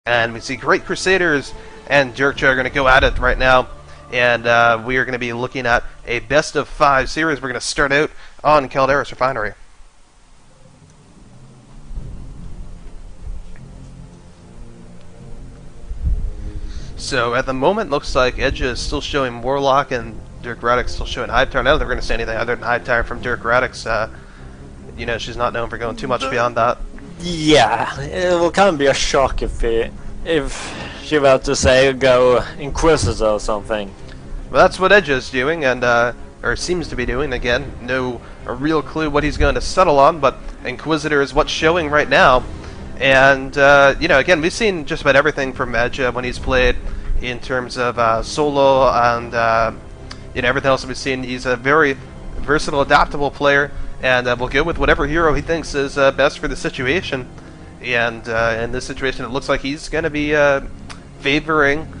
And we see Great Crusaders and Dirktjuh are going to go at it right now. And we are going to be looking at a best-of-5 series. We're going to start out on Crusaders Refinery. So at the moment, looks like Edge is still showing Warlock and Dirk Radix still showing Hive Tower. I don't think we're going to see anything other than Hive Tower from Dirk Radix. You know, she's not known for going too much beyond that. Yeah, it will kind of be a shock if she were to say go Inquisitor or something. Well, that's what Edge is doing, and or seems to be doing. Again, no a real clue what he's going to settle on, but Inquisitor is what's showing right now. And you know, again, we've seen just about everything from Edge when he's played in terms of solo and you know, everything else that we've seen. He's a very versatile, adaptable player, and will go with whatever hero he thinks is best for the situation. And in this situation, it looks like he's going to be favoring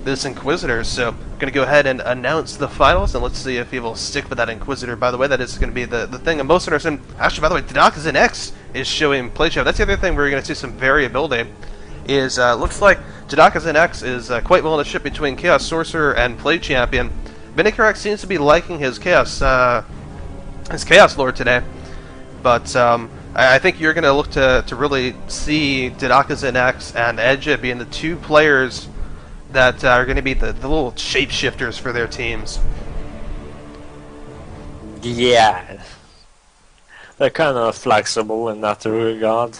this Inquisitor. So I'm going to go ahead and announce the finals, and let's see if he will stick with that Inquisitor. By the way, that is going to be the thing I'm most interested in. Actually, by the way, Dirktjuh X is showing play show. That's the other thing we're going to see some variability. Is looks like Dirktjuh X is quite willing to shift between Chaos Sorcerer and Play Champion. Vinegar X seems to be liking his Chaos Lord today, but I think you're going to look to really see Dirktjuh X and Edge being the two players that are going to be the little shapeshifters for their teams. Yeah, they're kind of flexible in that regard.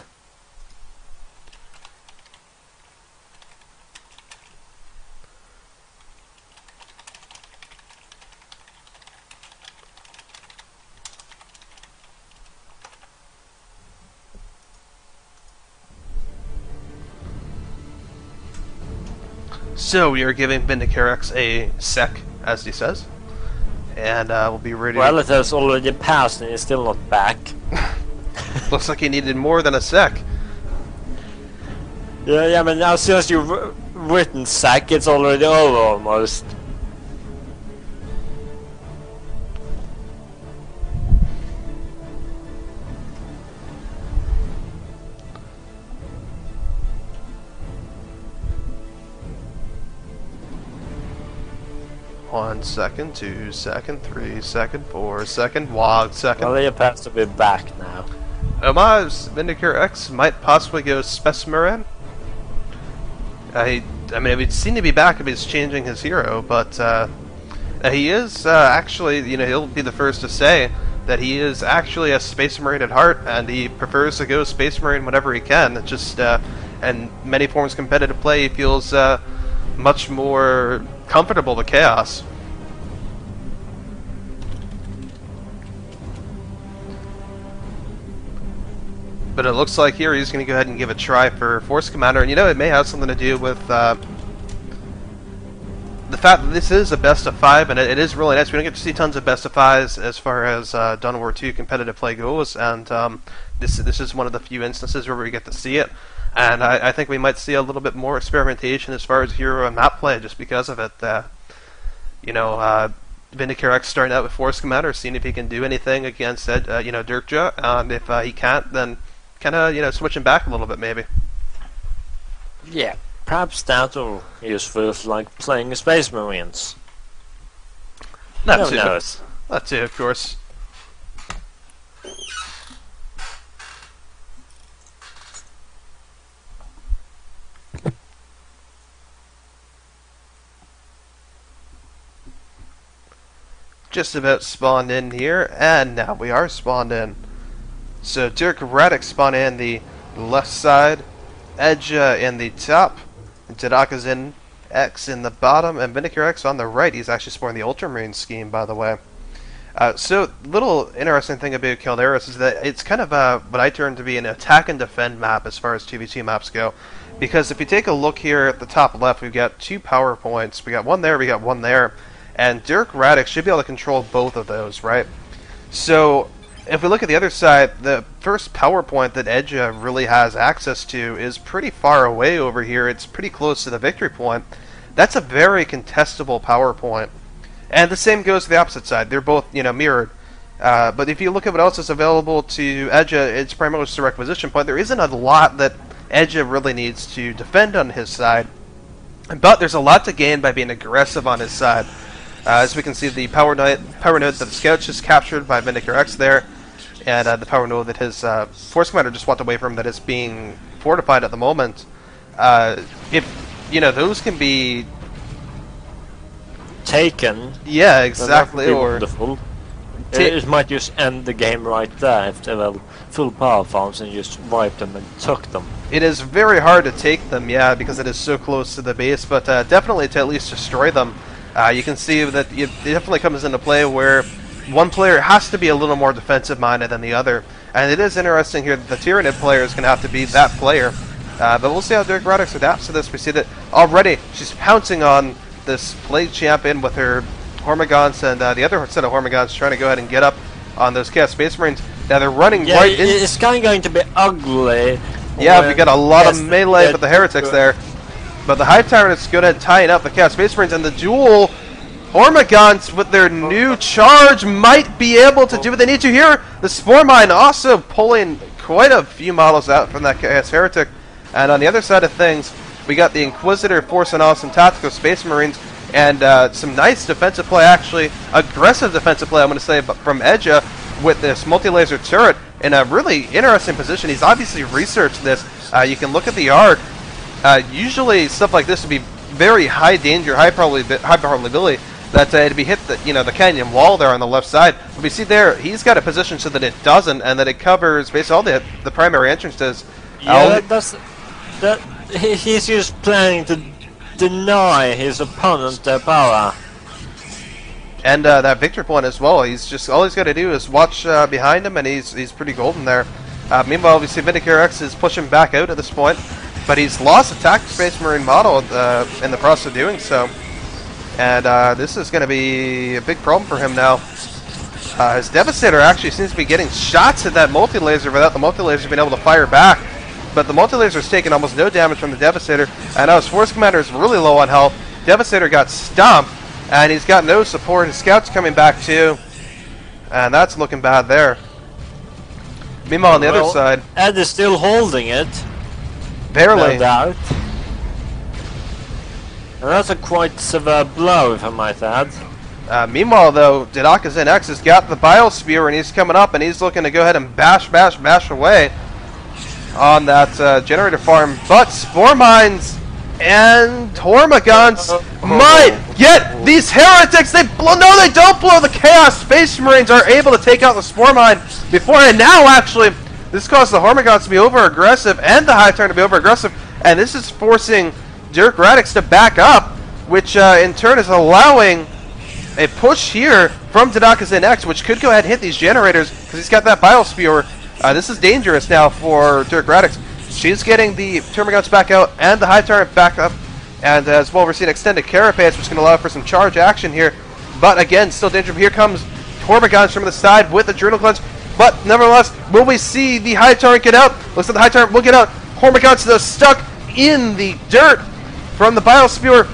So we are giving Vindicarex a sec, as he says, and we'll be ready. Well, it has already passed and he's still not back. Looks like he needed more than a sec. Yeah, but now since you've written sec, it's already over almost. One second, 2 second, 3 second, 4 second, WOG second. Well, he appears to be back now. Omaz Vindicarex might possibly go Specimeran. I mean, it would seem to be back if he's changing his hero, but he is actually, you know, he'll be the first to say that he is actually a Space Marine at heart, and he prefers to go Space Marine whenever he can. It's just, and many forms of competitive play, he feels much more comfortable with Chaos. But it looks like here he's going to go ahead and give a try for Force Commander, and you know, it may have something to do with the fact that this is a best-of-5, and it is really nice. We don't get to see tons of best-of-5s as far as Dawn of War 2 competitive play goes, and this is one of the few instances where we get to see it. And I think we might see a little bit more experimentation as far as hero and map play just because of it. You know, Vindicarex starting out with Force Commander, seeing if he can do anything against you know, Dirktjuh, and if he can't, then kind of, you know, switching back a little bit maybe. Yeah, perhaps that will be useful, like playing Space Marines. That Who knows? That too, of course. Just about spawned in here, and now we are spawned in. So Dirk Radix spawned in the left side, Edge in the top, Dirktjuh X in the bottom, and Vindicarex on the right. He's actually spawned the Ultramarine scheme, by the way. So, little interesting thing about Crusaders is that it's kind of what I term to be an attack and defend map as far as 2v2 maps go. Because if you take a look here at the top left, we've got 2 power points. We got one there, we got one there. And Dirk Radix should be able to control both of those, right? So, if we look at the other side, the first power point that Edge really has access to is pretty far away over here. It's pretty close to the victory point. That's a very contestable power point. And the same goes to the opposite side. They're both, you know, mirrored. But if you look at what else is available to Edge, it's primarily just a requisition point. There isn't a lot that Edge really needs to defend on his side. But there's a lot to gain by being aggressive on his side. As we can see, the power node that the Scouts just captured by Vindicare X there, and the power node that his Force Commander just walked away from that is being fortified at the moment. If, you know, those can be taken. Yeah, exactly. Or wonderful. It might just end the game right there if they were full power farms and just wiped them and took them. It is very hard to take them, yeah, because it is so close to the base, but definitely to at least destroy them. You can see that it definitely comes into play where one player has to be a little more defensive-minded than the other. And it is interesting here that the Tyranid player is going to have to be that player. But we'll see how Dirktjuh adapts to this. We see that already she's pouncing on this Plague Champion with her Hormagaunts and the other set of Hormagaunts trying to go ahead and get up on those Chaos Space Marines. Now they're running right in. It's kind of going to be ugly. Yeah, we got a lot of melee with the Heretics there. But the Hive Tyrant is good at tying up the Chaos Space Marines, and the dual Hormagaunts with their new charge might be able to do what they need to here. The Spore Mine also pulling quite a few models out from that Chaos Heretic. And on the other side of things, we got the Inquisitor forcing off some tactical Space Marines and some nice defensive play, actually. Aggressive defensive play, I'm going to say, from Edja with this multi-laser turret in a really interesting position. He's obviously researched this. You can look at the art. Usually stuff like this would be very high danger, high probability that it'd be hit the canyon wall there on the left side. But we see there, he's got it positioned so that it doesn't, and that it covers basically all the primary entrances. Yeah, he's just planning to deny his opponent their power. And that victory point as well. He's just all he's got to do is watch behind him, and he's pretty golden there. Meanwhile, we see Vindicare X is pushing back out at this point, but he's lost a tactical Space Marine model in the process of doing so. And this is going to be a big problem for him now. His Devastator actually seems to be getting shots at that multi-laser without the multi-laser being able to fire back. But the multi-laser is taking almost no damage from the Devastator. And now his Force Commander is really low on health. Devastator got stomped, and he's got no support. His Scout's coming back too. And that's looking bad there. Meanwhile, on the other side, Ed is still holding it. Barely. No doubt. And that's a quite severe blow, if I might add. Meanwhile, though, Dirktjuh X has got the Bile Spear, and he's coming up, and he's looking to go ahead and bash away on that generator farm. But Spore Mines and Hormagaunts might get these Heretics. They don't blow. The Chaos Space Marines are able to take out the Spore Mine before, and now actually this caused the Hormagaunts to be over aggressive and the Hive Tyrant to be over aggressive, and this is forcing Dirktjuh to back up, which in turn is allowing a push here from Dirktjuh X, which could go ahead and hit these generators because he's got that Bile Spewer. This is dangerous now for Dirktjuh. She's getting the Termagants back out and the Hive Tyrant back up, and as well we're seeing extended Carapace, which can allow for some charge action here. But again, still dangerous. Here comes Hormagaunts from the side with the Adrenal Cleanse. But nevertheless, will we see the Hive Tyrant get out? Looks like the Hive Tyrant will get out. Hormagaunts are stuck in the dirt from the Bile Spewer.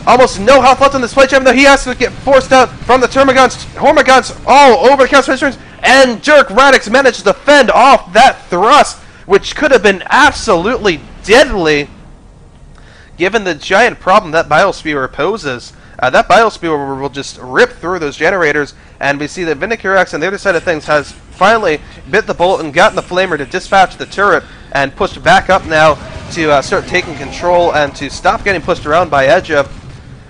Almost no health left on this play champion, though he has to get forced out from the Termagants. Hormagaunts all over the Chaos Space Marines, and Dirktjuh managed to fend off that thrust, which could have been absolutely deadly, given the giant problem that Bile Spewer poses. That Bile Spewer will just rip through those generators, and we see that Vindicare X on the other side of things has finally bit the bullet and gotten the Flamer to dispatch the turret and pushed back up now to start taking control and to stop getting pushed around by Edja.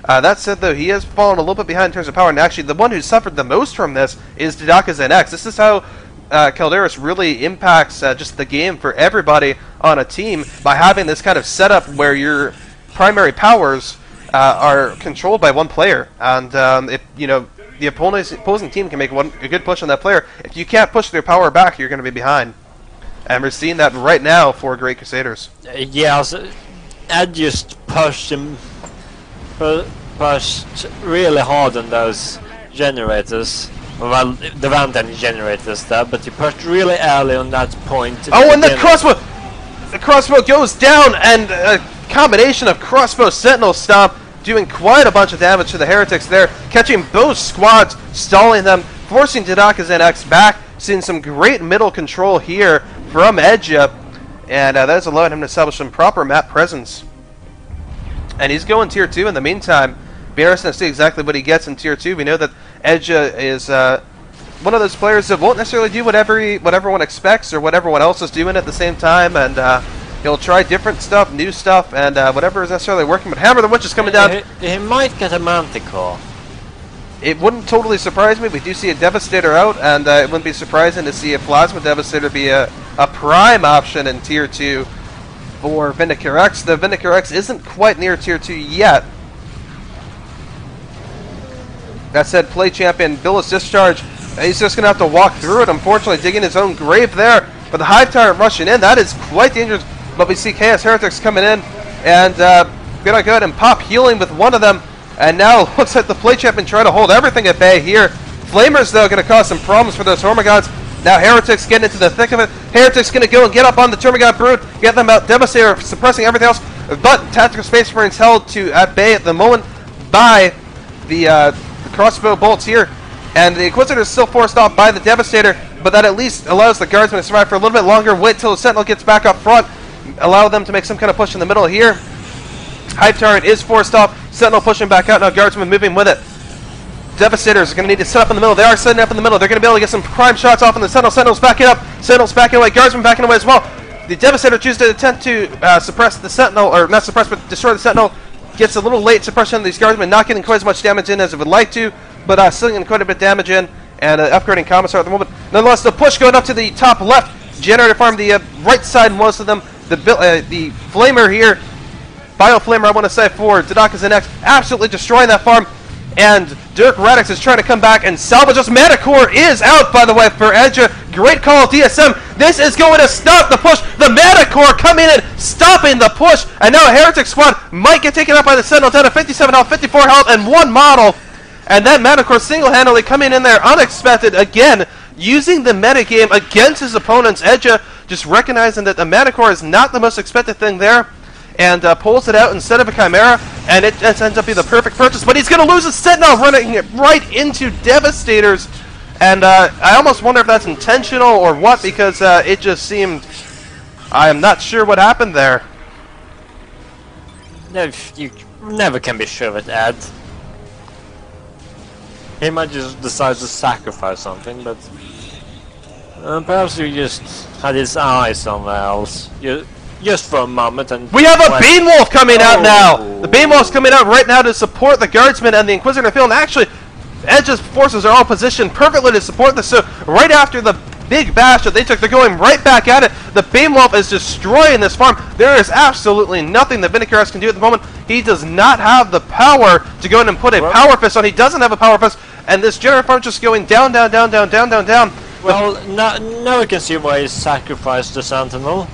That said, though, he has fallen a little bit behind in terms of power, and actually the one who suffered the most from this is Dirktjuh X. This is how Calderis really impacts just the game for everybody on a team by having this kind of setup where your primary powers are controlled by one player, and if the opposing team can make a good push on that player, if you can't push their power back, you're going to be behind. And we're seeing that right now for Great Crusaders. Yeah, so Ed just pushed really hard on those generators. Well, there weren't any generators there, but he pushed really early on that point. Oh, and the crossbow! The crossbow goes down, and a combination of crossbow Sentinel Stomp doing quite a bunch of damage to the Heretics there, catching both squads, stalling them, forcing Dirktjuh X back, seeing some great middle control here from Edja. and that is allowing him to establish some proper map presence. And he's going tier 2 in the meantime. Be interesting to see exactly what he gets in tier 2. We know that Edja is one of those players that won't necessarily do what everyone expects or what everyone else is doing at the same time, and he'll try different stuff, new stuff, and whatever is necessarily working. But Hammer the Witch is coming down. He might get a Manticore. It wouldn't totally surprise me. We do see a Devastator out, and it wouldn't be surprising to see a Plasma Devastator be a prime option in tier 2 for Vindicator X. The Vindicator X isn't quite near tier 2 yet. That said, play champion Billis Discharge. He's just going to have to walk through it, unfortunately, digging his own grave there. But the Hive Tyrant rushing in, that is quite dangerous. But we see Chaos Heretics coming in, and going to go ahead and pop healing with one of them. And now looks like the play champion trying to hold everything at bay here. Flamers, though, going to cause some problems for those Hormagaunts. Now Heretics getting into the thick of it. Heretics going to go and get up on the Termagant Brood, get them out. Devastator suppressing everything else. But Tactical Space Marines held at bay at the moment by the crossbow bolts here. And the Inquisitor is still forced off by the Devastator, but that at least allows the Guardsmen to survive for a little bit longer. Wait till the Sentinel gets back up front. Allow them to make some kind of push in the middle here. Hive Tyrant is forced off. Sentinel pushing back out. Now Guardsmen moving with it. Devastators are going to need to set up in the middle. They are setting up in the middle. They're going to be able to get some prime shots off on the Sentinel. Sentinel's backing up. Sentinel's backing away. Guardsmen backing away as well. The Devastator chooses to attempt to suppress the Sentinel, or not suppress, but destroy the Sentinel. Gets a little late suppression of these Guardsmen, not getting quite as much damage in as it would like to, but still getting quite a bit of damage in, and upgrading Commissar at the moment. Nonetheless, the push going up to the top left. Generator farm, the right side, most of them. The Flamer here, Bio-Flamer, I want to say, for Dodaka's Next, absolutely destroying that farm. And Dirk Radix is trying to come back and salvage us. Manicore is out, by the way, for Edja. Great call, DSM. This is going to stop the push. The Manicore coming in, stopping the push. And now a Heretic squad might get taken out by the Sentinel, down to 57 health, 54 health, and one model. And then Manicore single-handedly coming in there, unexpected, again, using the metagame against his opponents. Edja just recognizing that the Manicore is not the most expected thing there, and pulls it out instead of a Chimera, and it ends up being the perfect purchase. But he's going to lose a Sentinel, running it right into Devastators. And I almost wonder if that's intentional or what, because it just seemed... I am not sure what happened there. No, you never can be sure with Ed. He might just decide to sacrifice something, but... perhaps he just had his eye somewhere else. Just for a moment, and we have a Beanwolf coming out now! The Beanwolf's coming out right now to support the Guardsmen and the Inquisitor field, and actually, Edge's forces are all positioned perfectly to support this, so right after the big bash that they took, they're going right back at it. The Beanwolf is destroying this farm. There is absolutely nothing that Vindicator can do at the moment. He does not have the power to go in and put a Power Fist on. He doesn't have a Power Fist, and this Generator farm just going down, down, down, down, down, down, down. Well, now we can see why he sacrificed the Sentinel.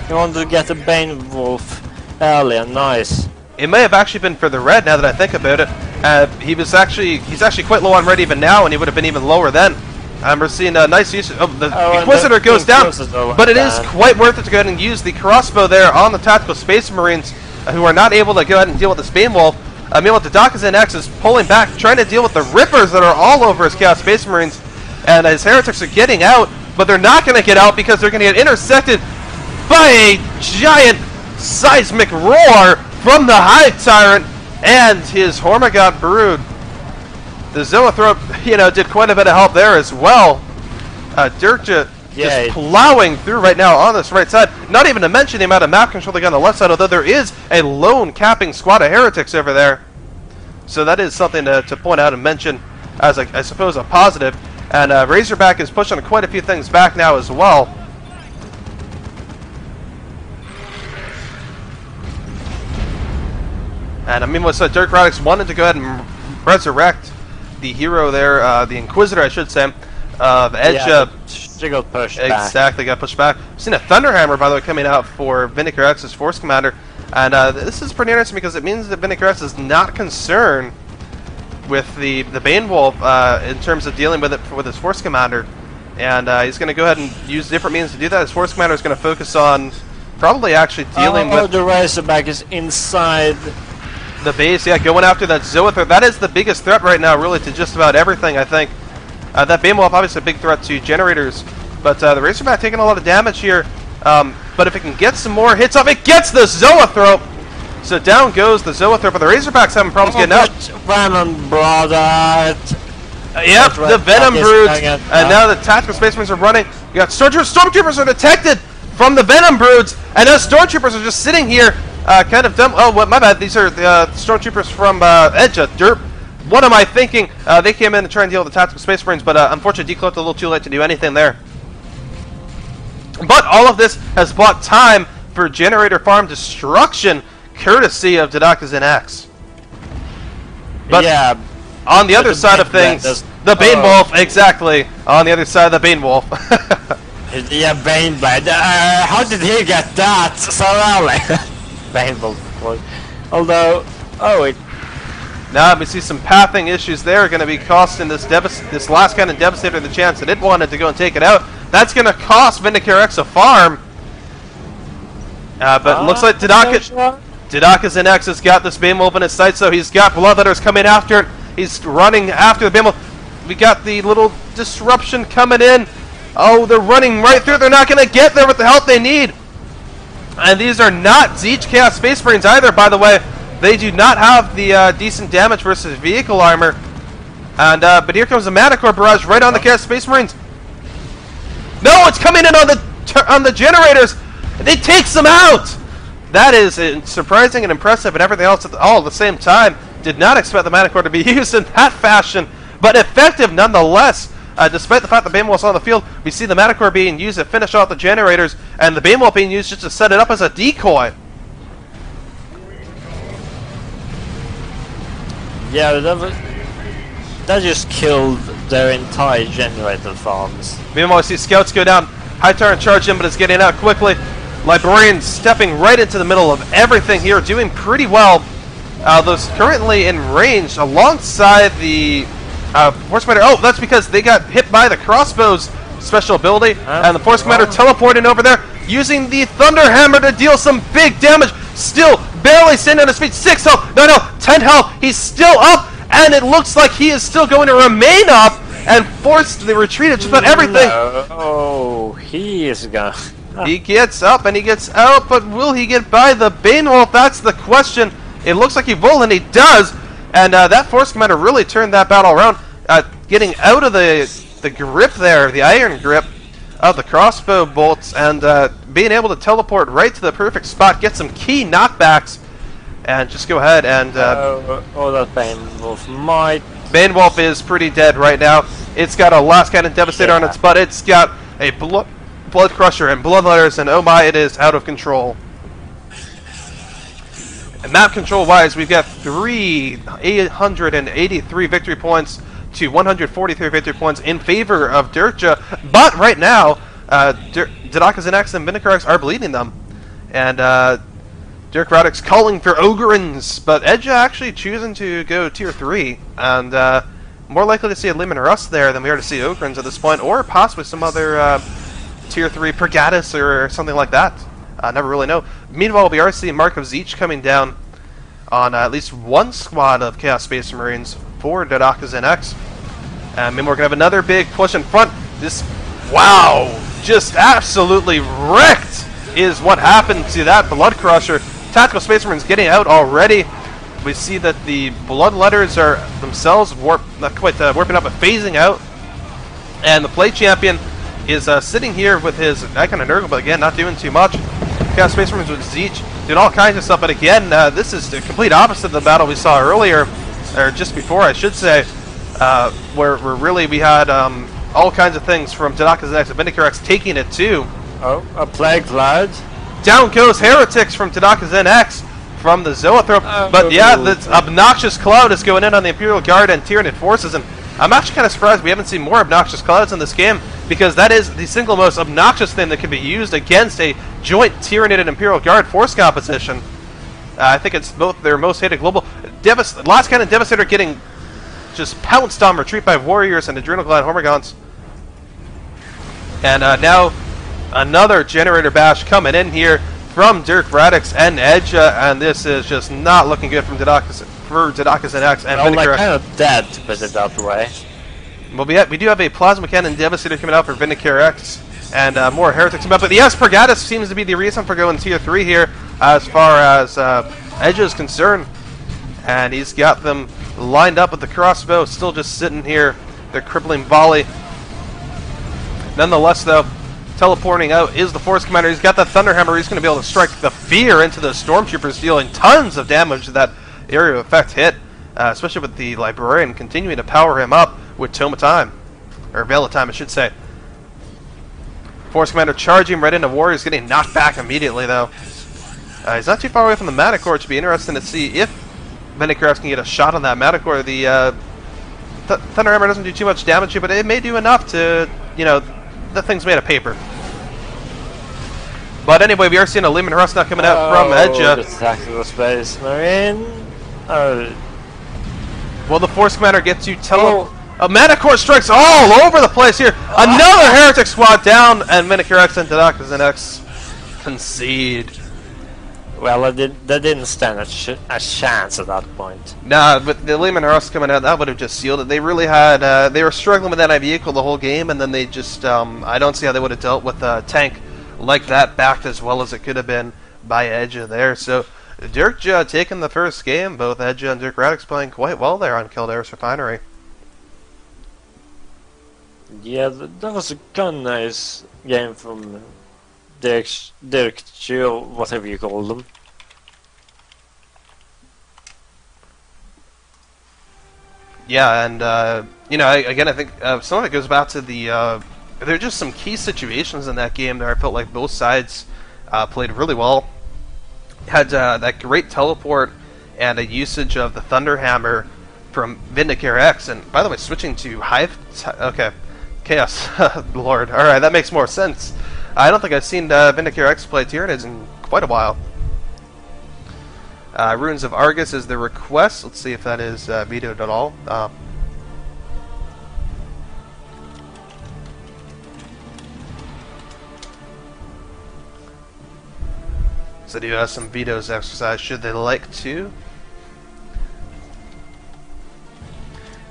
He wanted to get the Beanwolf early and nice. It may have actually been for the red, now that I think about it. He's actually quite low on red even now, and he would have been even lower then. We're seeing a nice use of the Inquisitor goes down, but it is quite worth it to go ahead and use the crossbow there on the Tactical Space Marines, who are not able to go ahead and deal with this Beanwolf. Meanwhile, Dodaka's X is pulling back, trying to deal with the Rippers that are all over his Chaos Space Marines, and his Heretics are getting out, but they're not going to get out because they're going to get intersected by a giant seismic roar from the Hive Tyrant and his Hormagaunts Brood. The Zoanthrope, did quite a bit of help there as well. Dirktjuh just plowing through right now on this right side. Not even to mention the amount of map control they got on the left side, although there is a lone capping squad of Heretics over there. So that is something to point out and mention as, I suppose, a positive. And Razorback is pushing quite a few things back now as well. And I mean, so Dirk Radix wanted to go ahead and resurrect the hero there, the Inquisitor, I should say, of Edge. Yeah, she got pushed back. Exactly, got pushed back. We've seen a Thunderhammer, by the way, coming out for Vindicator X's Force Commander. And this is pretty interesting because it means that Vindicator X is not concerned with the Beanwolf in terms of dealing with it with his Force Commander. And he's going to go ahead and use different means to do that. His Force Commander is going to focus on probably actually dealing with... the Razorback is inside... the base, yeah, going after that Zoanthrope. That is the biggest threat right now, really, to just about everything, I think. That Beanwolf, obviously a big threat to generators, but the Razorback taking a lot of damage here. But if it can get some more hits off, it gets the Zoanthrope. So down goes the Zoanthrope, but the Razorbacks having problems getting out. Venom brother. Yep, the Venom Broods, and now the Tactical Space Marines are running. You got Stormtroopers are detected from the Venom Broods, and now Stormtroopers are just sitting here, kind of dumb. Oh, what? My bad. These are the Stormtroopers from Edja. Derp. What am I thinking? They came in to try and deal with the Tactical Space Marines, but unfortunately, decloaked a little too late to do anything there. But all of this has bought time for Generator Farm destruction, courtesy of Didaka X. But yeah. On the other side of things, the Bane Wolf, exactly. On the other side of the Bane Wolf. Yeah, Bane Blade. How did he get that so early? Bane Wolf. Although, now we see some pathing issues there going to be costing this last cannon Devastator the chance that it wanted to go and take it out. That's going to cost Vindicare X a farm. But it looks like Didaka X has got this Bane Wolf in his sights, so he's got Bloodletters coming after it. He's running after the Bane Wolf. We got the little disruption coming in. Oh, they're running right through. They're not going to get there with the help they need. And these are not Zeech Chaos Space Marines either, by the way. They do not have the decent damage versus vehicle armor. And but here comes the Manticore barrage right on the Chaos Space Marines. No, it's coming in on the generators. It takes them out. That is surprising and impressive, and everything else all at the same time. Did not expect the Manticore to be used in that fashion, but effective nonetheless. Despite the fact that Bane Wolf's on the field, we see the Manticore being used to finish off the generators, and the Bane Wolf being used just to set it up as a decoy. Yeah, that just killed their entire generator farms. Meanwhile, we see scouts go down. Hightower and charge in, but it's getting out quickly. Librarians stepping right into the middle of everything here, doing pretty well. Those currently in range alongside the Force Commander. Oh, that's because they got hit by the crossbow's special ability, and the Force Commander teleporting over there, using the Thunder Hammer to deal some big damage. Still barely standing on his feet. 6 health. No, 10 health. He's still up, and it looks like he is still going to remain up and force the retreat of just about everything. Oh, he is gone. He gets up and he gets out, but will he get by the Bane Wolf? That's the question. It looks like he will, and he does. And that Force Commander really turned that battle around, getting out of the grip there, the iron grip of the crossbow bolts, and being able to teleport right to the perfect spot, get some key knockbacks, and just go ahead and... that Bane Wolf might... Bane Wolf is pretty dead right now. It's got a last cannon Devastator on its butt. It's got a Blood Crusher and Bloodletters, and oh my, it is out of control. And map control wise, we've got 883 victory points to 143 victory points in favor of Dirktjuh. But right now, Didaka X and Vindicare X are bleeding them. And Dirk Radix calling for Ogrins, but Edja actually choosing to go tier 3. And more likely to see a Leman Russ there than we are to see Ogrins at this point, or possibly some other tier 3 Pergatus or something like that. Never really know. Meanwhile, we are seeing Mark of Zeech coming down on at least one squad of Chaos Space Marines for Didaka X. And meanwhile, we're going to have another big push in front. This, wow, just absolutely wrecked is what happened to that Blood Crusher. Tactical Space Marines getting out already. We see that the Bloodletters are themselves warping up but phasing out. And the Play Champion is sitting here with his Icon and Nurgle, but again, not doing too much. Chaos Space Marines with Zeech doing all kinds of stuff, but again, this is the complete opposite of the battle we saw earlier, or just before, I should say, where really we had all kinds of things from Didaka X and Vindicare X taking it too. Oh, a Plague Cloud. Down goes Heretics from Didaka X from the Zoanthrope, but yeah, this obnoxious cloud is going in on the Imperial Guard and Tyranid forces, and I'm actually kind of surprised we haven't seen more obnoxious clouds in this game, because that is the single most obnoxious thing that can be used against a joint Tyranid and Imperial Guard force composition. I think it's both their most hated global. Last Cannon Devastator getting just pounced on retreat by Warriors and Adrenalglide Hormigons. And now another Generator Bash coming in here from Dirk Radix and Edja, and this is just not looking good from Didaka X and Vindicare X. Kind of dead to put it that way. Well, we do have a Plasma Cannon Devastator coming out for Vindicare X, and more heretics come up. But yes, Pergatus seems to be the reason for going tier 3 here, as far as Edge is concerned. And he's got them lined up with the crossbow, still just sitting here. Their crippling volley. Nonetheless, though, teleporting out is the Force Commander. He's got that Thunderhammer. He's going to be able to strike the fear into those Stormtroopers, dealing tons of damage to that area of effect hit, especially with the Librarian continuing to power him up with Tome of Time. Or Veil of Time, I should say. Force Commander charging right into Warriors, getting knocked back immediately, though. He's not too far away from the Manticore. It should be interesting to see if Vindicator can get a shot on that Manticore. The Thunderhammer doesn't do too much damage here, but it may do enough to, you know, the thing's made of paper. But anyway, we are seeing a Lehman Russ now coming out from Edge. The Tactical Space Marine. Will the Force Commander get to A Manticore strikes all over the place here. Another Heretic Squad down, and Minotaur X and Tadakas and X concede. Well, they didn't stand a chance at that point. Nah, but the Lehman Russ coming out, that would have just sealed it. They really had, they were struggling with that vehicle the whole game, and then they just, I don't see how they would have dealt with a tank like that backed as well as it could have been by Edge there. So, Dirktjuh taking the first game, both Edge and Dirk Radix playing quite well there on Calderis Refinery. Yeah, that was a kind of nice game from Dirktjuh, or whatever you call them. Yeah, and, you know, again, I think some of it goes back to the, there are just some key situations in that game that I felt like both sides played really well. Had that great teleport and a usage of the Thunderhammer from Vindicator X, and by the way, switching to Hive, okay, Chaos, Lord, alright, that makes more sense. I don't think I've seen Vindicator X play Tyranids in quite a while. Ruins of Argus is the request. Let's see if that is vetoed at all. So do you have some vetoes exercised should they like to?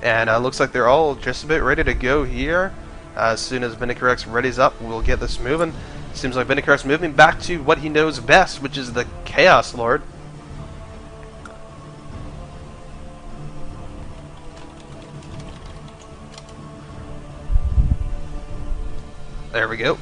And looks like they're all just a bit ready to go here. As soon as Vindicator X readies up, we'll get this moving. Seems like Vindicator X moving back to what he knows best, which is the Chaos Lord. There we go.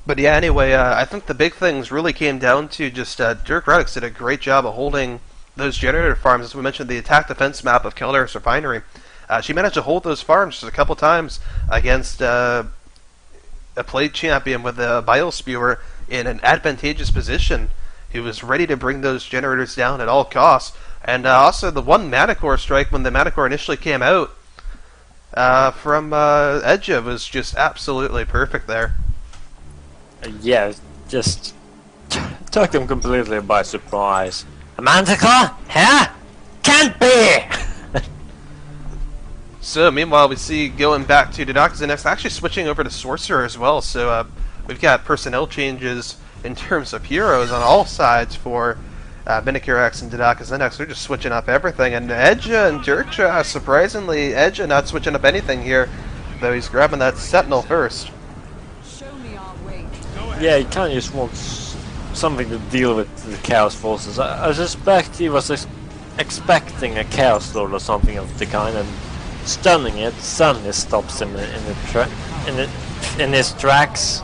But yeah, anyway, I think the big things really came down to just Dirk Radix did a great job of holding those generator farms. As we mentioned, the attack-defense map of Calderis Refinery. She managed to hold those farms just a couple times against a played champion with a Bile Spewer in an advantageous position who was ready to bring those generators down at all costs. And also the one Manticore strike when the Manticore initially came out from Edge was just absolutely perfect there. Yeah, just took them completely by surprise. A Manticore? Huh? Can't be! So, meanwhile, we see going back to Tadakas and X, actually switching over to Sorcerer as well. So, we've got personnel changes in terms of heroes on all sides for Vindicator X and Tadakas and X. They're just switching up everything. And Edge and Dirktjuh, surprisingly, Edge not switching up anything here, though he's grabbing that Sentinel first. Yeah, he kind of just wants something to deal with the Chaos Forces. I suspect he was expecting a Chaos Lord or something of the kind, and stunning it suddenly stops him in his tracks.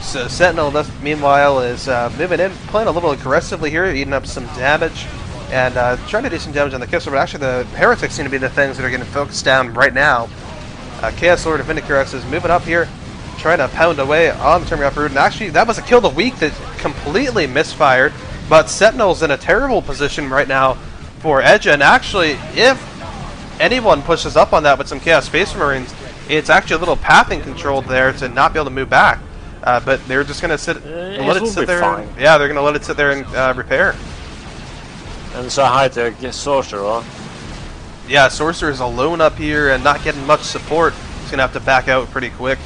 So Sentinel, meanwhile, is moving in, playing a little aggressively here, eating up some damage, and trying to do some damage on the Kisser, but actually the Heretics seem to be the things that are getting focused down right now. Chaos Lord of Vindicator X is moving up here, trying to pound away on the Terminator Root, and actually that was a kill of the week that completely misfired, but Sentinel's in a terrible position right now for Edge, and actually if anyone pushes up on that with some Chaos Space Marines, it's actually a little pathing controlled there to not be able to move back, but they're just going to let it sit there. Fine. Yeah, they're going to let it sit there and repair. And so high to get Sorcerer. Yeah, Sorcerer's alone up here and not getting much support. He's going to have to back out pretty quick.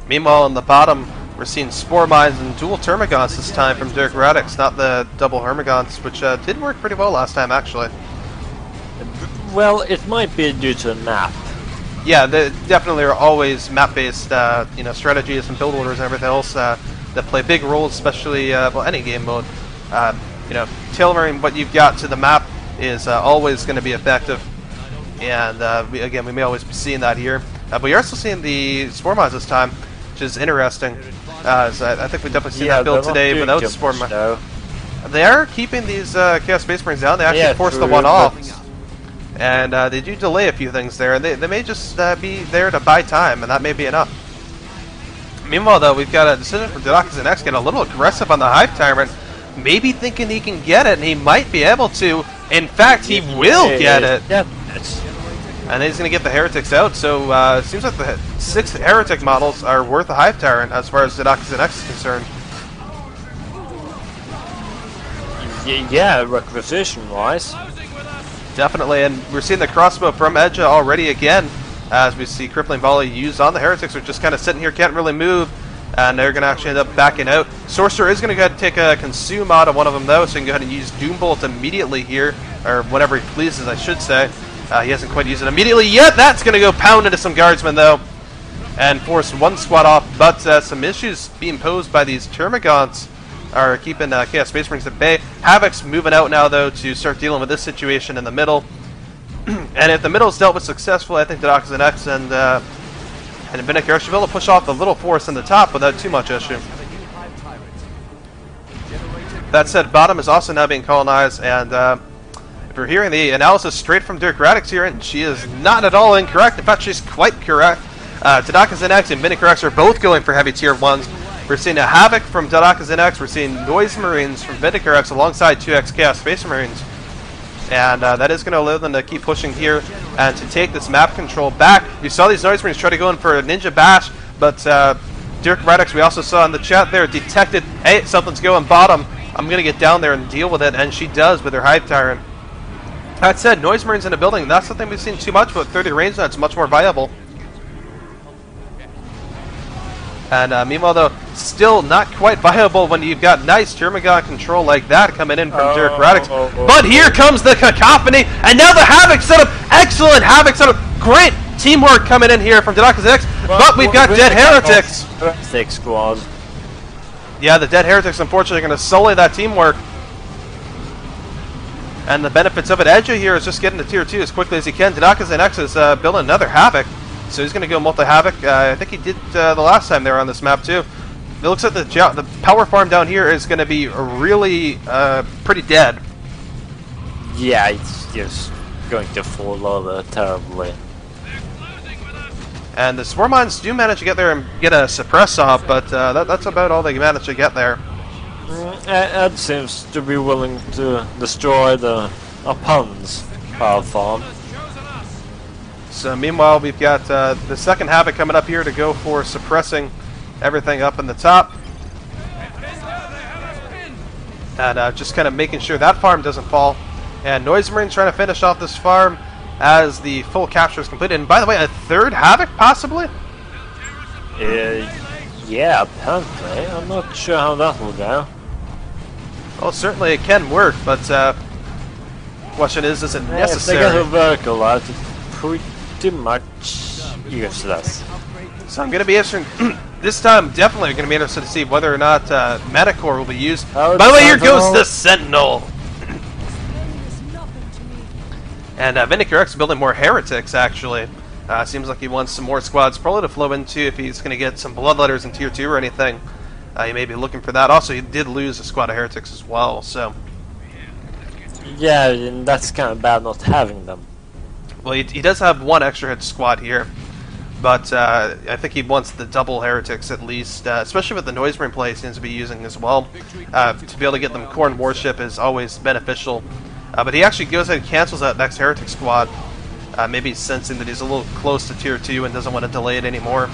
Meanwhile, on the bottom, We're seeing Spore Mines and dual Termagants this time from Dirktjuh, not the double Hermagants, which did work pretty well last time, actually. Well, it might be due to a map. Yeah, there definitely are always map-based, you know, strategies and build orders and everything else that play big roles, especially well, any game mode. You know, tailoring what you've got to the map is always going to be effective, and again, we may always be seeing that here. But we are still seeing the Spore Mines this time, which is interesting. So I think we've definitely seen that build today without Spore Mines. They are keeping these Chaos Space Marines down. They actually forced the one off. And they do delay a few things there. They may just be there to buy time, and that may be enough. Meanwhile, though, we've got a decision from Dirktjuh next, getting a little aggressive on the Hive Tyrant. Maybe thinking he can get it, and he might be able to. In fact, he will get it. And he's going to get the Heretics out, so it seems like the 6 Heretic models are worth a Hive Tyrant as far as Dirktjuh is concerned. Yeah, requisition-wise. Definitely, and we're seeing the crossbow from Edja already again, as we see Crippling Volley used on the Heretics, who are just kind of sitting here, can't really move, and they're going to actually end up backing out. Sorcerer is going to go ahead and take a Consume out of one of them, though, so he can go ahead and use Doombolt immediately here, or whenever he pleases, I should say. He hasn't quite used it immediately yet. That's going to go pound into some Guardsmen, though, and force one squad off, but some issues being posed by these Termagants are keeping Chaos Space Marines at bay. Havoc's moving out now, though, to start dealing with this situation in the middle. And if the middle is dealt with successfully, I think Dirktjuh and Vinegar should be able to push off the little force in the top without too much issue. That said, bottom is also now being colonized, and if you're hearing the analysis straight from Dirktjuh here, and she is not at all incorrect. In fact, she's quite correct. Dirktjuh and Vinegar are both going for heavy tier 1s. We're seeing a Havoc from Dirktjuh. We're seeing Noise Marines from Vinegar alongside 2x Chaos Space Marines. And that is going to allow them to keep pushing here and to take this map control back. You saw these Noise Marines try to go in for a Ninja Bash, but Dirktjuh, we also saw in the chat there, detected, hey, something's going bottom. I'm going to get down there and deal with it, and she does with her Hive Tyrant. That said, Noise Marines in a building, that's something we've seen too much, but 30 range now, it's much more viable. And meanwhile, though, still not quite viable when you've got nice Termagant control like that coming in from Dirktjuh. But here comes the cacophony, and now the Havoc setup, excellent Havoc setup, great teamwork coming in here from Dirktjuh. But we've got Dead Heretics. Heretic squad. Yeah, the Dead Heretics unfortunately are going to sully that teamwork. And the benefits of it, Edja here is just getting to tier 2 as quickly as he can. Dirktjuh is building another Havoc. So he's going to go multi-Havoc. I think he did the last time they were on this map, too. It looks like the power farm down here is going to be really pretty dead. Yeah, it's just going to fall over terribly. And the Spore Mines do manage to get there and get a suppress off, but that's about all they manage to get there. Ed seems to be willing to destroy the opponent's power farm. So meanwhile, we've got the second Havoc coming up here to go for suppressing everything up in the top. And just kind of making sure that farm doesn't fall. And Noise Marine's trying to finish off this farm as the full capture is completed. And by the way, a third Havoc, possibly? Yeah, apparently. I'm not sure how that will go. Well, certainly it can work, but question is it necessary? If they get a vertical out, it's pretty much useless. So I'm going to be interested. This time, definitely going to be interested to see whether or not Metacore will be used. Oh, by the way, here goes the Sentinel! And Vinegar X building more Heretics, actually. Seems like he wants some more squads probably to flow into if he's going to get some Bloodletters in Tier 2 or anything. He may be looking for that. Also, he did lose a squad of Heretics as well, so... Yeah, and that's kind of bad not having them. Well, he does have one extra hit squad here. But I think he wants the double Heretics at least, especially with the Noise Marine play he seems to be using as well. To be able to get them Khorne Warship is always beneficial. But he actually goes ahead and cancels that next Heretic squad. Maybe sensing that he's a little close to Tier 2 and doesn't want to delay it anymore.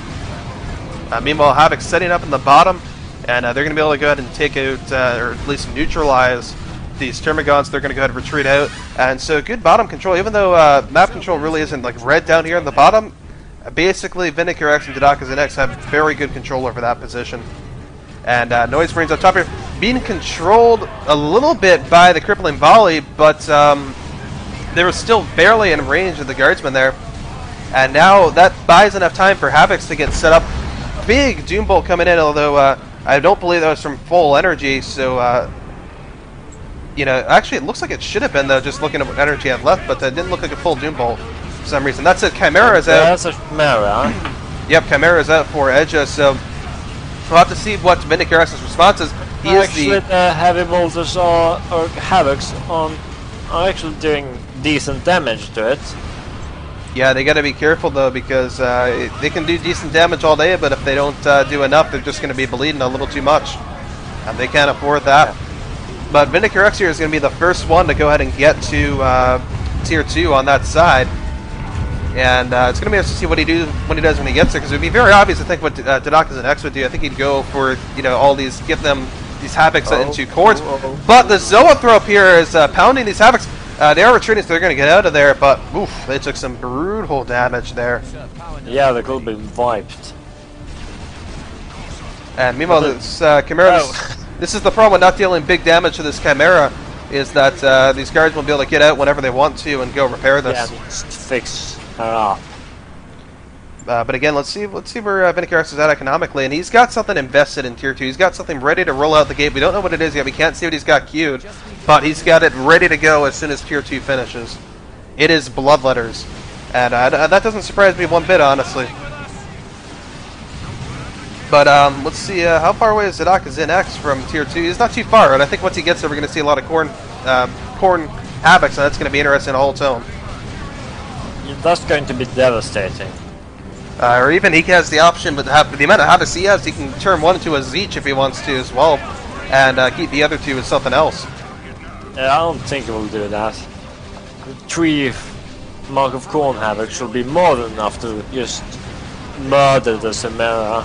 Meanwhile, Havoc's setting up in the bottom, and they're going to be able to go ahead and take out, or at least neutralize, these Termagants. They're going to go ahead and retreat out. And so good bottom control, even though map control really isn't like red down here in the bottom. Basically, Vinegar X and Dirktjuh X have very good control over that position. And Noise Marines up top here, being controlled a little bit by the crippling volley, but they were still barely in range of the guardsmen there. And now that buys enough time for Havocs to get set up. Big Doombolt coming in, although I don't believe that was from full energy, so you know, actually it looks like it should have been though, just looking at what energy I had left, but it didn't look like a full Doombolt for some reason. That's it, Chimera's out. That's a Chimera. Yep, Chimera's out for Edge, so we'll have to see what Vindicator's response is. He actually, the heavy bolters or Havocs are actually doing decent damage to it. Yeah, they got to be careful though, because they can do decent damage all day, but if they don't do enough, they're just going to be bleeding a little too much, and they can't afford that. Yeah. But Vindicator here is going to be the first one to go ahead and get to Tier 2 on that side, and it's going to be interesting to see what he does when he gets there, because it would be very obvious, I think, what Dirktjuh and X would do. I think he'd go for, you know, all these, get them these Havocs into cords, but the Zoanthrope here is pounding these Havocs. They are retreating, so they're going to get out of there, but oof, they took some brutal damage there. Yeah, they could be wiped. And meanwhile, this Chimera, this is the problem with not dealing big damage to this Chimera, is that these guards will be able to get out whenever they want to and go repair this. Yeah, just fix her up. But again, let's see where Vindicator is at economically, and he's got something invested in Tier 2. He's got something ready to roll out the gate. We don't know what it is yet. We can't see what he's got queued, but he's got it ready to go as soon as Tier 2 finishes. It is Bloodletters, and that doesn't surprise me one bit, honestly. But let's see, how far away is Dirktjuh's in X from Tier 2? He's not too far, and I think once he gets there, we're going to see a lot of corn Havocs, and that's going to be interesting all its own. That's going to be devastating. Or even he has the option, with the amount of Havocs he has, he can turn one into a Zeech if he wants to as well, and keep the other two as something else. Yeah, I don't think he will do that. 3 Mark of Corn Havoc should be more than enough to just murder the Chimera.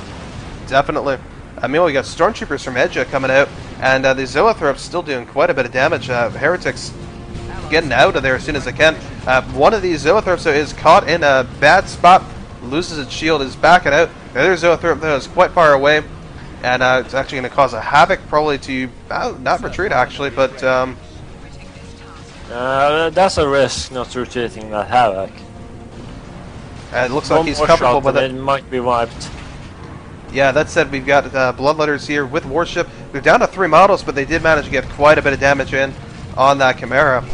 Definitely. Meanwhile, we got Stormtroopers from Edge coming out, and the Zoanthropes still doing quite a bit of damage. Heretics getting out of there as soon as they can. One of these Zoanthropes is caught in a bad spot, loses its shield, is backing out. The other Zoanthrope though is quite far away, and it's actually going to cause a Havoc, probably to not retreat actually, but that's a risk, not retreating that Havoc. It looks like he's comfortable with it. It might be wiped. Yeah, that said, we've got Bloodletters here with Warship. We're down to 3 models, but they did manage to get quite a bit of damage in on that Chimera.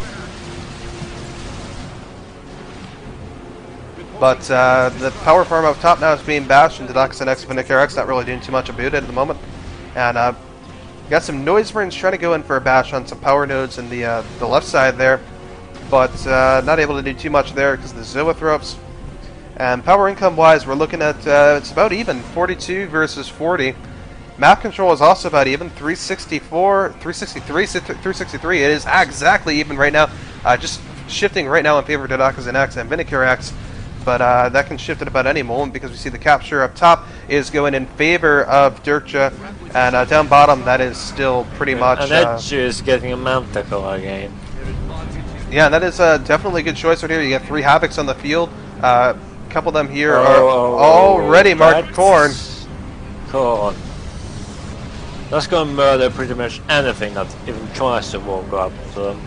But the power farm up top now is being bashed, and Dirktjuh and Vindicator X not really doing too much about it at the moment. And got some Noise Marines trying to go in for a bash on some power nodes in the left side there, but not able to do too much there because of the Zoanthropes. And power income wise, we're looking at it's about even, 42 versus 40. Map control is also about even, 364, 363, 363. It is exactly even right now. Just shifting right now in favor of Dirktjuh and X and Vindicator X. But that can shift at about any moment because we see the capture up top is going in favor of Dirktjuh, and down bottom that is still pretty much. And Edge is getting a Manticore again. Yeah, and that is definitely a good choice right here. You get 3 Havocs on the field. A couple of them here are already marked corn. Corn. That's going to murder pretty much anything that even tries to walk up to them.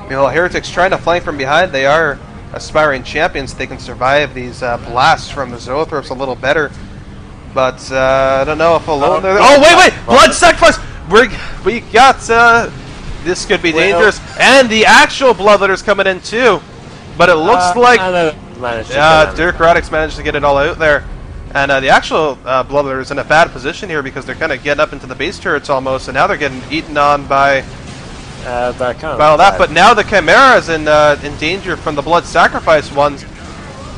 You know, Heretics trying to flank from behind. They are aspiring champions. They can survive these blasts from the Zoanthropes a little better. But I don't know if alone they're... Oh, wait! Blood sacrifice! We got... this could be dangerous. And the actual Bloodletters coming in too. But it looks like... Dirktjuh managed to get it all out there. And the actual Bloodletters in a bad position here because they're kind of getting up into the base turrets almost. And now they're getting eaten on by... all that, but now the Chimera is in danger from the blood sacrifice ones.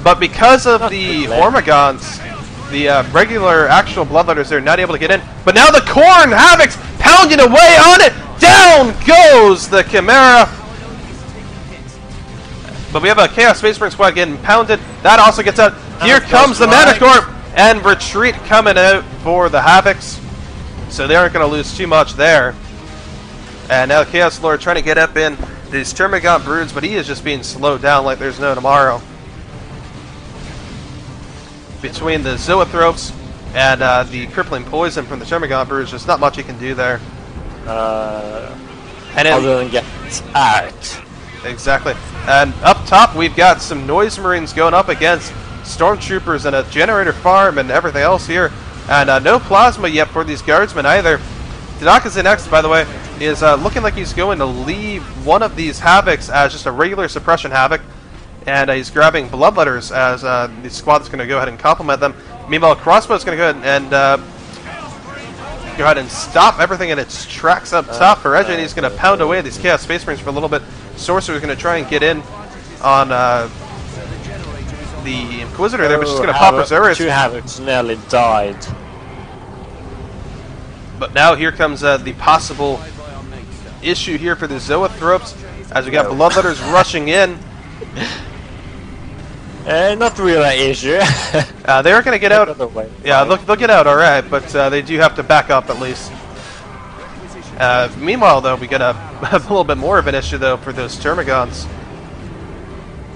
But because of the Hormigons, the regular actual Bloodletters are not able to get in. But now the Corn Havocs pounding away on it. Down goes the Chimera. But we have a Chaos Space Marine squad getting pounded. That also gets out. Here comes the Manticore, and retreat coming out for the Havocs. So they aren't going to lose too much there. And now Chaos Lord trying to get up in these Termagant Broods, but he is just being slowed down like there's no tomorrow. Between the Zoanthropes And the crippling poison from the Termagant Brew is just not much he can do there. And other than get out. Exactly. And up top, we've got some Noise Marines going up against Stormtroopers and a generator farm and everything else here. And no plasma yet for these guardsmen either. Tadaka's next, by the way, is looking like he's going to leave one of these Havocs as just a regular suppression Havoc. And he's grabbing Bloodletters as the squad is going to go ahead and complement them. Meanwhile, Crossbow is going to go ahead and go ahead and stop everything in its tracks up top for Edge, and he's going to pound away at these Chaos Space Marines for a little bit. Sorcerer's going to try and get in on the Inquisitor there, but she's going to pop Berserkers. 2 Havocs nearly died. But now here comes the possible issue here for the Zoanthropes, as we got Bloodletters rushing in. Not really an issue. They're going to get out. Yeah, they'll get out all right, but they do have to back up at least. Meanwhile, though, we get a little bit more of an issue, though, for those Termagants,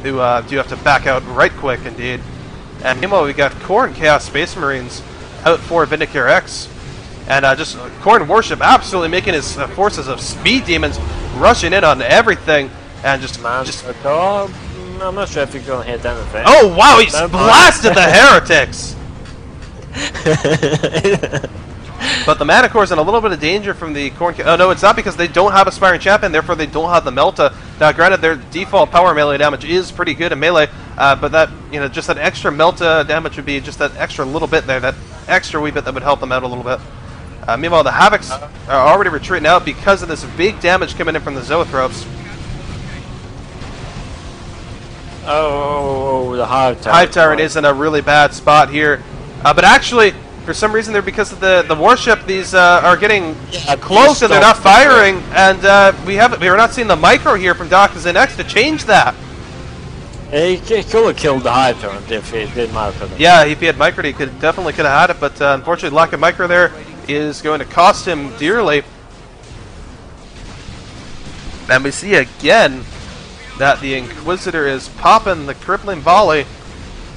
who do have to back out right quick, indeed. And meanwhile, we got Khorne Chaos Space Marines out for Vindicare X. And just Khorne Warship absolutely making his forces of speed demons rushing in on everything. And I'm not sure if you're going to hit anything. Oh, wow, he's blasted the heretics! But the Manicore's in a little bit of danger from the Khorne. Oh, no, it's not because they don't have Aspiring Champion, therefore they don't have the Melta. Now, granted, their default power melee damage is pretty good in melee, but that, just that extra Melta damage would be just that extra little bit there, that extra wee bit that would help them out a little bit. Meanwhile, the Havocs are already retreating out because of this big damage coming in from the Zoanthropes. Oh, the Hive Tyrant. Hive Tyrant is in a really bad spot here. But actually, for some reason, they're because of the warship, these are getting close and they're not firing. And we are not seeing the micro here from Dr. X to change that. He could have killed the Hive Tyrant if he did micro. Yeah, if he had micro, he definitely could have had it. But unfortunately, lack of micro there is going to cost him dearly. And we see again that the Inquisitor is popping the crippling volley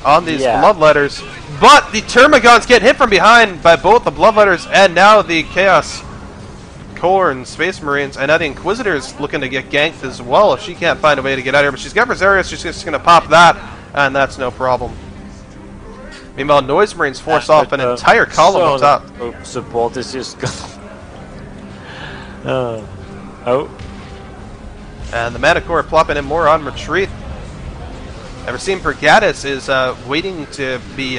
on these Bloodletters, but the Termagants get hit from behind by both the Bloodletters and now the Chaos Khorne Space Marines, and now the Inquisitor is looking to get ganked as well if she can't find a way to get out of here, but she's got Berserkers, she's just going to pop that, and that's no problem. Meanwhile, Noise Marines force off an entire column up top. Support is just gone. And the Manicore plopping in more on retreat. And we're seeing Pergatus is waiting to be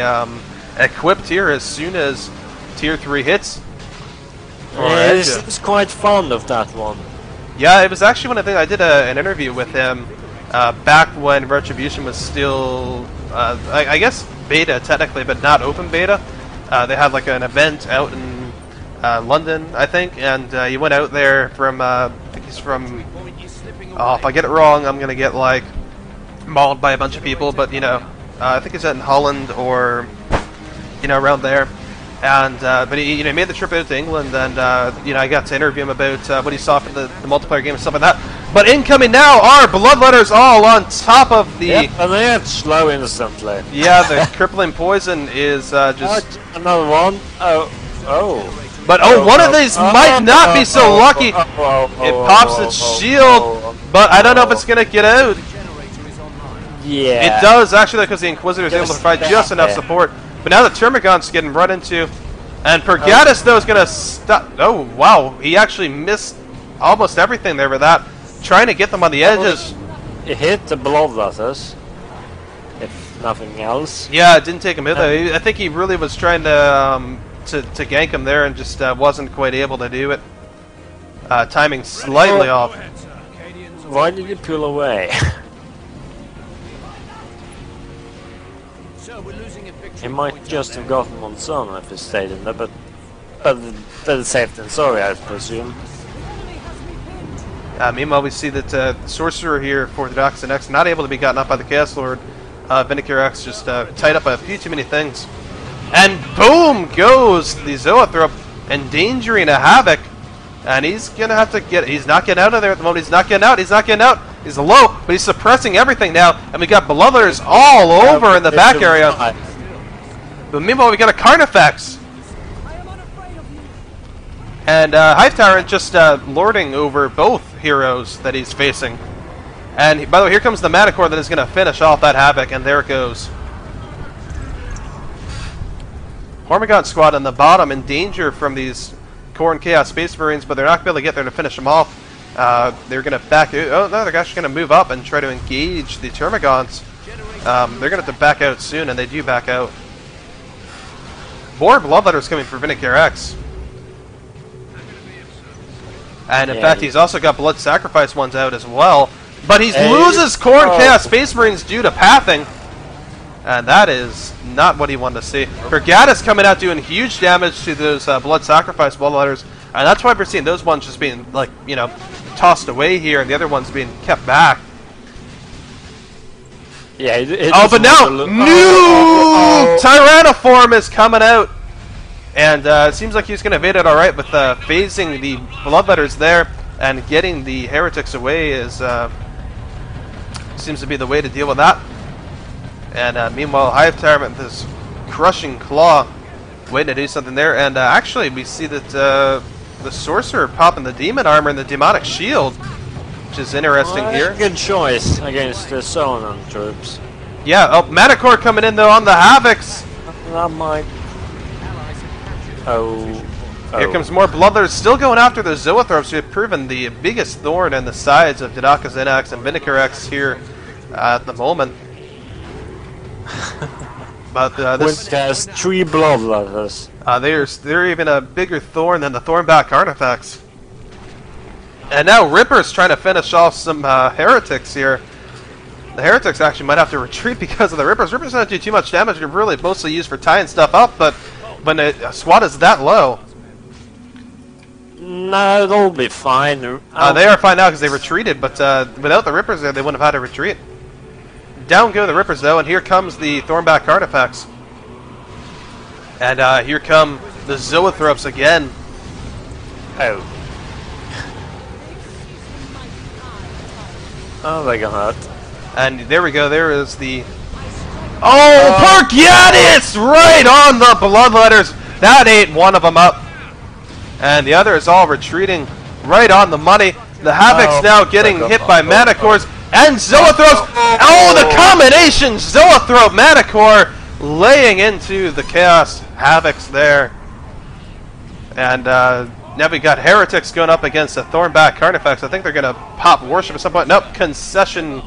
equipped here as soon as Tier 3 hits. Yeah, he seems quite fond of that one. Yeah, it was actually one of the things. I did an interview with him back when Retribution was still, I guess, beta technically, but not open beta. They had like an event out in London, I think, and he went out there from, I think he's from... Oh, if I get it wrong, I'm gonna get like mauled by a bunch of people. But I think it's in Holland or around there. And but he made the trip out to England, and I got to interview him about what he saw for the multiplayer game and stuff like that. But incoming now are Bloodletters all on top of the. Yep, and they had slow instantly. Yeah, the crippling poison is just another one. Oh. But one of these might not be so lucky. It pops its shield, but I don't know if it's gonna get out. Yeah. It does actually, because the Inquisitor is able to provide just enough support. But now the Termagant's getting run into, and Pergatus though is gonna stop. Oh wow, he actually missed almost everything there with that, trying to get them on the edges. It hit the Bloodletters, if nothing else. Yeah, it didn't take him hit though. I think he really was trying to gank him there and just wasn't quite able to do it. Timing slightly off. Why did you pull away? He might just have gotten on sun if he stayed in there, but better safe than sorry, I presume. Meanwhile, we see that Sorcerer here for the Orthodox and X not able to be gotten up by the Chaos Lord. Vindicare X just tied up a few too many things. And boom goes the Zoanthrope, endangering a Havoc. And he's gonna have to he's not getting out of there at the moment. He's not getting out. He's low, but he's suppressing everything now. And we got Bloodletters all over in the back area. But meanwhile, we got a Carnifex. And Hive Tyrant just lording over both heroes that he's facing. And by the way, here comes the Manticore that is going to finish off that Havoc, and there it goes. Hormigaunt squad on the bottom in danger from these Core and Chaos Space Marines, but they're not going to be able to get there to finish them off. They're going to back out. Oh, no, they're actually going to move up and try to engage the Termagants. They're going to have to back out soon, and they do back out. More Bloodletters coming for Vindicare X. And in fact, he's also got Blood Sacrifice ones out as well. But he loses Core and Chaos Space Marines due to pathing. And that is not what he wanted to see. Brigada's coming out doing huge damage to those Blood Sacrifice Bloodletters. And that's why we're seeing those ones just being, like, you know, tossed away here, and the other ones being kept back. Yeah, oh, but now, new Tyrannoform is coming out. And it seems like he's going to evade it alright with phasing the Bloodletters there, and getting the Heretics away is seems to be the way to deal with that. And meanwhile, Hive Tyrant with his crushing claw waiting to do something there. And actually, we see that the Sorcerer popping the Demon Armor and the Demonic Shield, which is interesting here. Good choice against the Sonon troops. Yeah, oh, Manticore coming in though on the Havocs. That might... Oh. Here comes more Bloodletters, still going after the Zoanthropes, who have proven the biggest thorn in the sides of Didaka Xenax and Vindicare X here at the moment. But this has 3 Bloodletters. They're even a bigger thorn than the Thornback Artifacts. And now Ripper's trying to finish off some Heretics here. The Heretics actually might have to retreat because of the Rippers. Rippers don't do too much damage. They're really mostly used for tying stuff up, but when a SWAT is that low... No, they'll be fine. They are fine now because they retreated, but without the Rippers there, they wouldn't have had to retreat. Down go the Rippers, though, and here comes the Thornback Artifacts. And here come the Zoanthropes again. Oh. Oh my god. And there we go, there is the... Oh, Perkiatis! Right on the Bloodletters! That ate one of them up. And the other is all retreating right on the money. The Havoc's now getting hit by Manticores and Zoanthropes. Oh, the combination! Zoanthrope Manticore laying into the Chaos Havocs there. And now we got Heretics going up against the Thornback Carnifex. I think they're going to pop Worship at some point. Nope, concession.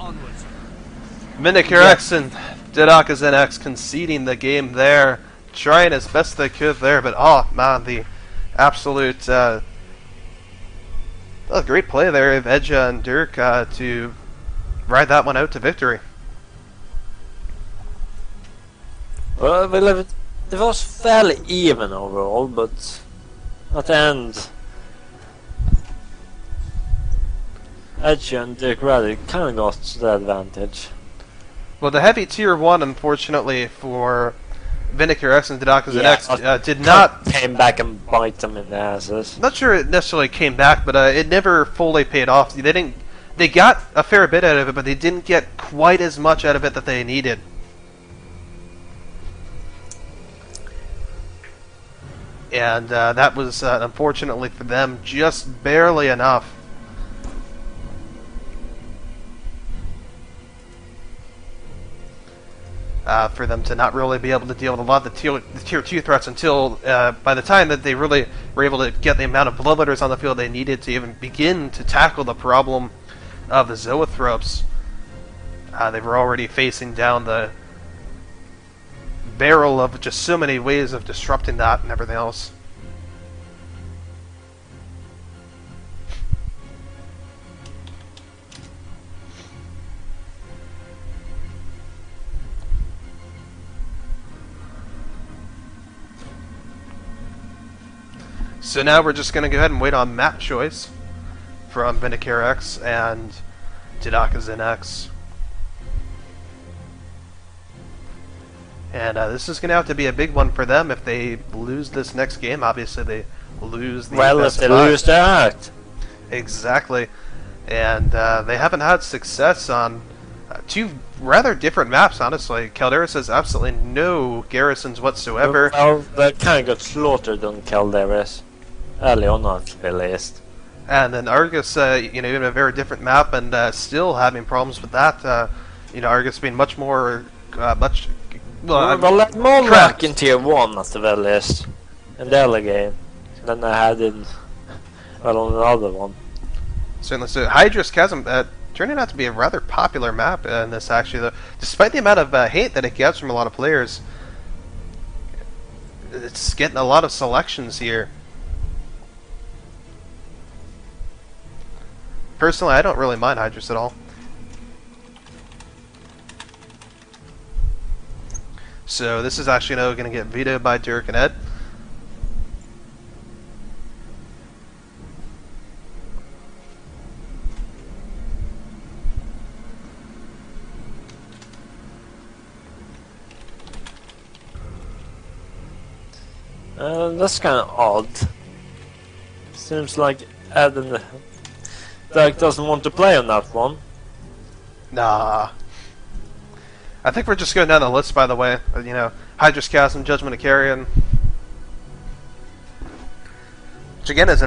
Vindicare X and Didaka Xenax conceding the game there. Trying as best they could there, but oh man, the absolute great play there of Edja and Dirk to ride that one out to victory. Well, it was fairly even overall, but at the end, Edja and Dirk rather kind of got the advantage. Well, the heavy tier 1, unfortunately, for Vindicare X and Didaka Xenax did not... came back and bite them in the asses. Not sure it necessarily came back, but it never fully paid off. They got a fair bit out of it, but they didn't get quite as much out of it that they needed. And that was, unfortunately for them, just barely enough. For them to not really be able to deal with a lot of the tier 2 threats until by the time that they really were able to get the amount of Bloodletters on the field they needed to even begin to tackle the problem of the Zoanthropes. They were already facing down the barrel of just so many ways of disrupting that and everything else. So now we're just going to go ahead and wait on map choice from Vindicare X and Didaka Xenax. And this is going to have to be a big one for them if they lose this next game. Obviously, they lose the if they lose that. Exactly. And they haven't had success on two rather different maps, honestly. Calderas has absolutely no garrisons whatsoever. Well, that kind of got slaughtered on Calderas. Early on, at least. And then Argus, you know, in a very different map, and still having problems with that. You know, Argus being much more, well, more trapped. luck in tier 1 at the very least. In the early game. Than I had in, well, on another one. Certainly. So, Hydra's Chasm turning out to be a rather popular map in this, actually, though. Despite the amount of hate that it gets from a lot of players, it's getting a lot of selections here. Personally, I don't really mind Hydras at all. So this is actually now going to get vetoed by Dirk and Ed. That's kind of odd. Seems like Ed and Dirk doesn't want to play on that one. Nah. I think we're just going down the list, by the way. You know, Hydra's Chasm, Judgment of Carrion. Which again is